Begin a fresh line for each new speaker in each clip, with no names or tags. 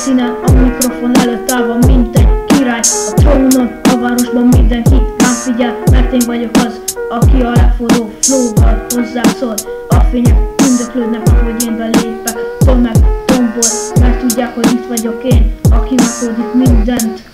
helyszínen, a mikrofon előtt állva, mint egy király a trónon, a városban mindenki rám figyel, mert én vagyok az, aki a legforróbb flowval hozzászól. A fények tündöklődnek, ahogy én belépek, tömeg tombol, mert tudják, hogy itt vagyok én, aki meghódít mindent.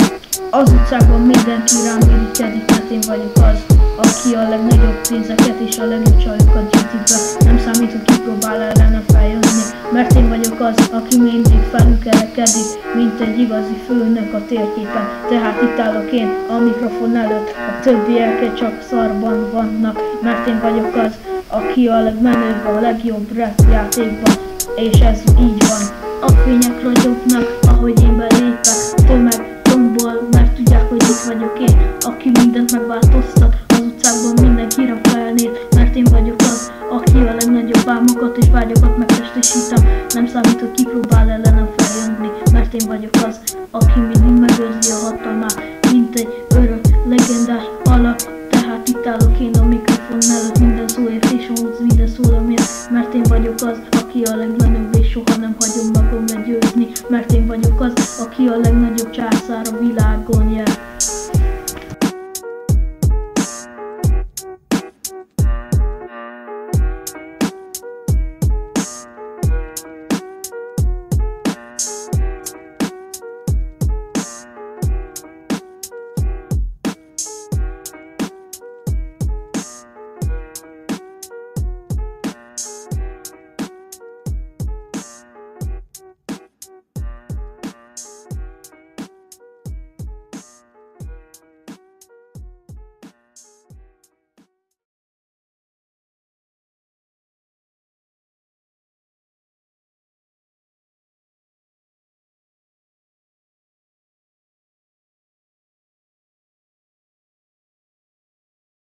Az utcákban mindenki rám irigykedik, mert én vagyok az, aki a legnagyobb pénzeket és a legjobb csajokat gyűjtik be. Nem számít, hogy kipróbál ellenem feljönni, mert én vagyok az, aki mindig felülkerekedik, mint egy igazi főnök a térképen. Tehát itt állok én a mikrofon előtt, a többiek csak szarban vannak, mert én vagyok az, aki a legmenőbb, a legjobb rap játékban, és ez így van. A fények ragyognak, ahogy én belépek, tömeg tombol, mert tudják, hogy itt vagyok én, aki mindent megváltoztat. Az utcákban mindenkire felnéz, mert én vagyok az, aki a legnagyobb álmokat és vágyokat megtestesítem. Nem számít, hogy kipróbál ellenem feljönni, mert én vagyok az, aki mindig megőrzi a hatalmát, mint egy örök, legendás alak. Tehát itt állok én a mikrofon előtt, minden szóért és ahhoz minden szólamért, mert én vagyok az, aki a legmenőbb és soha nem hagyom magam legyőzni, mert én vagyok az, aki a legnagyobb császár.